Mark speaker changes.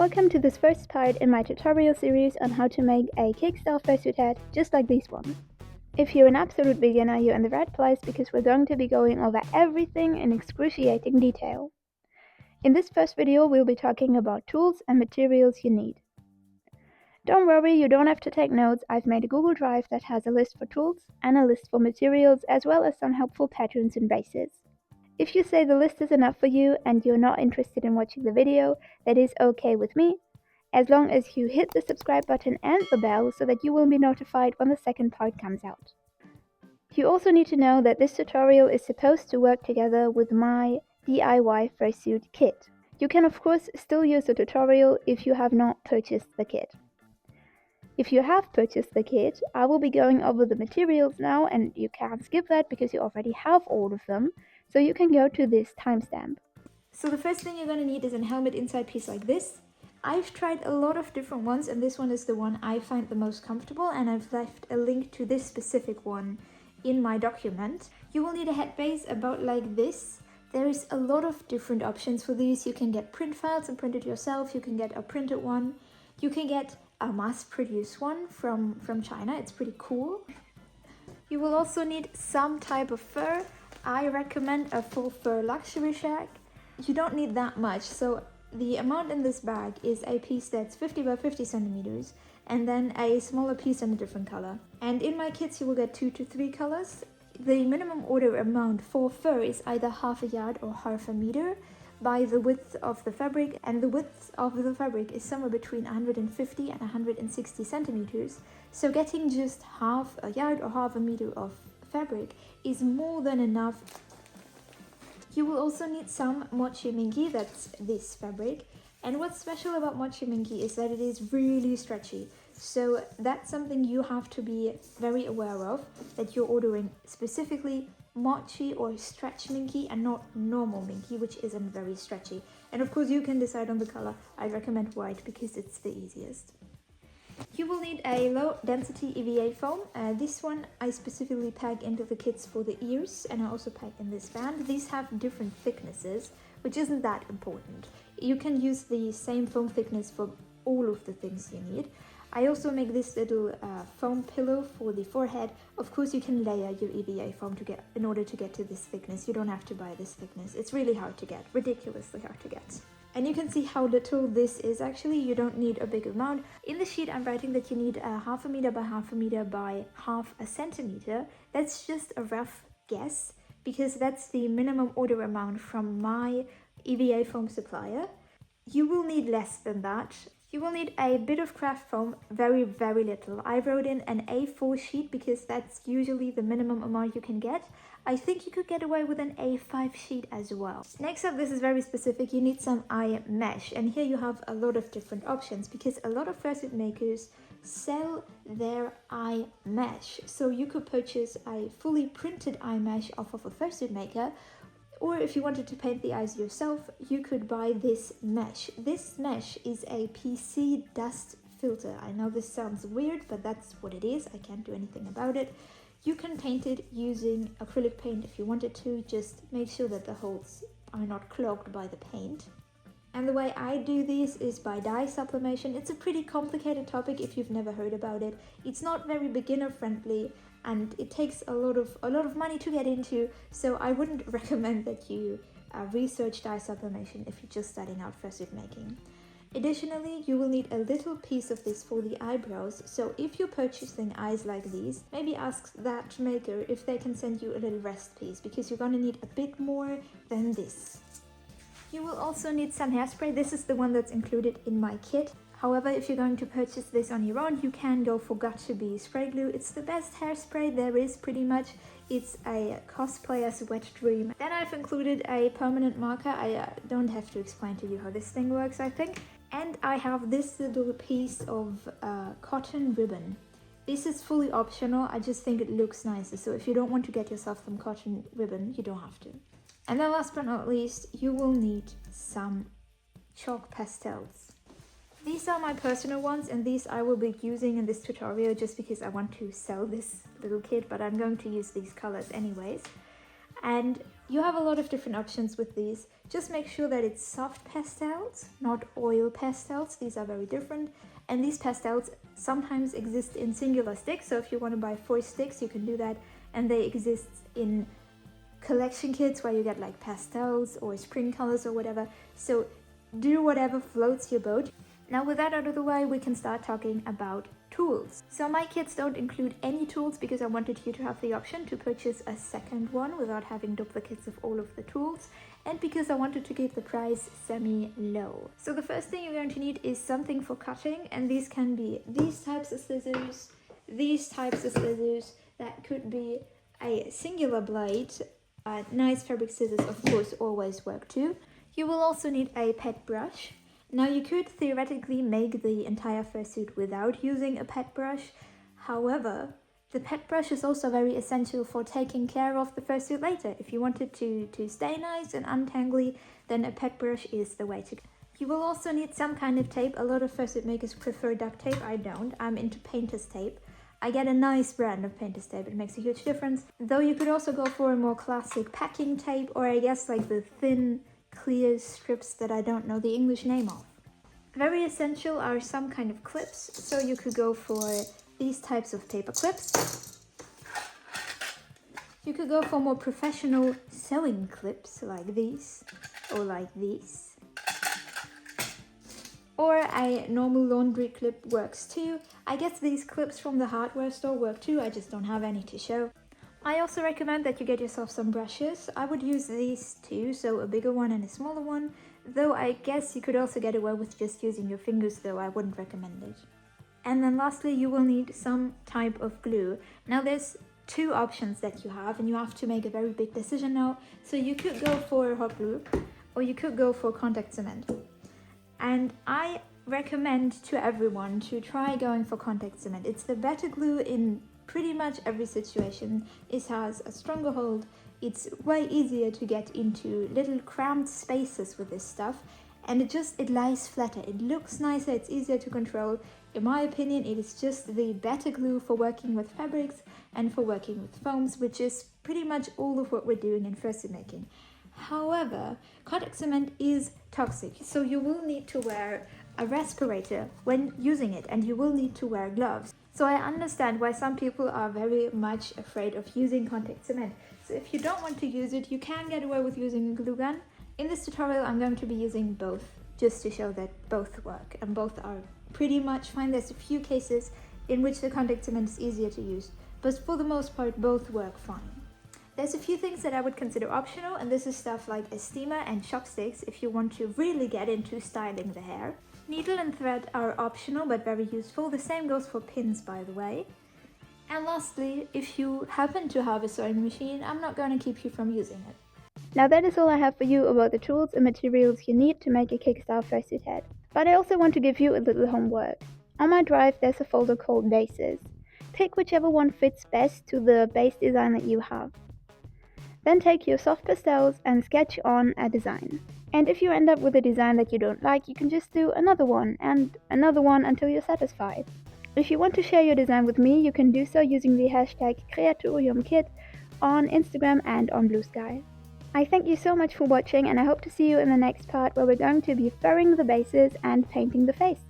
Speaker 1: Welcome to this first part in my tutorial series on how to make a Kig Style Fursuit Head just like these ones. If you're an absolute beginner, you're in the right place because we're going to be going over everything in excruciating detail. In this first video, we'll be talking about tools and materials you need. Don't worry, you don't have to take notes. I've made a Google Drive that has a list for tools and a list for materials, as well as some helpful patterns and bases. If you say the list is enough for you and you're not interested in watching the video, that is okay with me, as long as you hit the subscribe button and the bell so that you will be notified when the second part comes out. You also need to know that this tutorial is supposed to work together with my DIY fursuit kit. You can of course still use the tutorial if you have not purchased the kit. If you have purchased the kit, I will be going over the materials now, and you can't skip that because you already have all of them, so you can go to this timestamp. So the first thing you're going to need is a helmet inside piece like this. I've tried a lot of different ones, and this one is the one I find the most comfortable, and I've left a link to this specific one in my document. You will need a head base about like this. There is a lot of different options for these. You can get print files and print it yourself. You can get a printed one. You can get a mass-produced one from China. It's pretty cool. You will also need some type of fur. I recommend a full fur luxury shag. You don't need that much, so the amount in this bag is a piece that's 50 by 50 centimeters and then a smaller piece in a different color. And in my kits you will get 2 to 3 colors. The minimum order amount for fur is either half a yard or half a meter by the width of the fabric, and the width of the fabric is somewhere between 150 and 160 centimeters. So getting just half a yard or half a meter of fabric is more than enough. You will also need some mochi mingi, that's this fabric. And what's special about mochi mingi is that it is really stretchy. So that's something you have to be very aware of, that you're ordering specifically mochi or stretch minky and not normal minky, which isn't very stretchy. And of course you can decide on the color. I recommend white because it's the easiest. You will need a low density EVA foam. This one I specifically pack into the kits for the ears, and I also pack in this band. These have different thicknesses, which isn't that important. You can use the same foam thickness for all of the things you need. I also make this little foam pillow for the forehead. Of course you can layer your EVA foam in order to get to this thickness. You don't have to buy this thickness. It's really hard to get, ridiculously hard to get. And you can see how little this is actually. You don't need a big amount. In the sheet I'm writing that you need a half a meter by half a meter by half a centimeter. That's just a rough guess because that's the minimum order amount from my EVA foam supplier. You will need less than that. You will need a bit of craft foam, very, very little. I wrote in an A4 sheet because that's usually the minimum amount you can get. I think you could get away with an A5 sheet as well. Next up, this is very specific, you need some eye mesh. And here you have a lot of different options because a lot of fursuit makers sell their eye mesh. So you could purchase a fully printed eye mesh off of a fursuit maker, or if you wanted to paint the eyes yourself, you could buy this mesh. This mesh is a PC dust filter. I know this sounds weird, but that's what it is. I can't do anything about it. You can paint it using acrylic paint if you wanted to. Just make sure that the holes are not clogged by the paint. And the way I do this is by dye sublimation. It's a pretty complicated topic if you've never heard about it. It's not very beginner friendly, and it takes a lot of money to get into, so I wouldn't recommend that you research dye sublimation if you're just starting out fursuit making. Additionally, you will need a little piece of this for the eyebrows, so if you're purchasing eyes like these, maybe ask that maker if they can send you a little rest piece, because you're going to need a bit more than this. You will also need some hairspray. This is the one that's included in my kit. However, if you're going to purchase this on your own, you can go for Got2b spray glue. It's the best hairspray there is, pretty much. It's a cosplayer's wet dream. Then I've included a permanent marker. I don't have to explain to you how this thing works, I think. And I have this little piece of cotton ribbon. This is fully optional. I just think it looks nicer. So if you don't want to get yourself some cotton ribbon, you don't have to. And then last but not least, you will need some chalk pastels. These are my personal ones, and these I will be using in this tutorial just because I want to sell this little kit, but I'm going to use these colors anyways. And You have a lot of different options with these. Just make sure that it's soft pastels, not oil pastels. These are very different. And these pastels sometimes exist in singular sticks. So if you want to buy 4 sticks, you can do that. And they exist in collection kits where you get like pastels or spring colors or whatever. So do whatever floats your boat. Now with that out of the way, we can start talking about tools. So my kits don't include any tools because I wanted you to have the option to purchase a second one without having duplicates of all of the tools, and because I wanted to keep the price semi-low. So the first thing you're going to need is something for cutting, and these can be these types of scissors, these types of scissors, that could be a singular blade. Nice fabric scissors of course always work too. You will also need a pet brush. Now you could theoretically make the entire fursuit without using a pet brush. However, the pet brush is also very essential for taking care of the fursuit later. If you want it to stay nice and untangly, then a pet brush is the way to go. You will also need some kind of tape. A lot of fursuit makers prefer duct tape. I don't. I'm into painter's tape. I get a nice brand of painter's tape. It makes a huge difference. Though you could also go for a more classic packing tape, or I guess like the thin clear strips that I don't know the English name of. Very essential are some kind of clips, so you could go for these types of paper clips. You could go for more professional sewing clips like these, or like these. Or a normal laundry clip works too. I guess these clips from the hardware store work too, I just don't have any to show. I also recommend that you get yourself some brushes. I would use these two, so a bigger one and a smaller one. Though I guess you could also get away with just using your fingers, though I wouldn't recommend it. And then lastly, you will need some type of glue. Now there's 2 options that you have, and you have to make a very big decision now. So you could go for hot glue, or you could go for contact cement. And I recommend to everyone to try going for contact cement. It's the better glue in pretty much every situation. It has a stronger hold. It's way easier to get into little cramped spaces with this stuff, and it lies flatter. It looks nicer, it's easier to control. In my opinion, it is just the better glue for working with fabrics and for working with foams, which is pretty much all of what we're doing in fursuit making. However, contact cement is toxic, so you will need to wear a respirator when using it, and you will need to wear gloves. So I understand why some people are very much afraid of using contact cement. So if you don't want to use it, you can get away with using a glue gun. In this tutorial, I'm going to be using both, just to show that both work, and both are pretty much fine. There's a few cases in which the contact cement is easier to use, but for the most part, both work fine. There's a few things that I would consider optional, and this is stuff like a steamer and chopsticks if you want to really get into styling the hair. Needle and thread are optional but very useful. The same goes for pins, by the way. And lastly, if you happen to have a sewing machine, I'm not going to keep you from using it. Now that is all I have for you about the tools and materials you need to make a Kig Style Fursuit Head. But I also want to give you a little homework. On my drive there's a folder called Bases. Pick whichever one fits best to the base design that you have. Then take your soft pastels and sketch on a design. And if you end up with a design that you don't like, you can just do another one and another one until you're satisfied. If you want to share your design with me, you can do so using the hashtag Creatoriumkit on Instagram and on Blue Sky. I thank you so much for watching, and I hope to see you in the next part where we're going to be furring the bases and painting the face.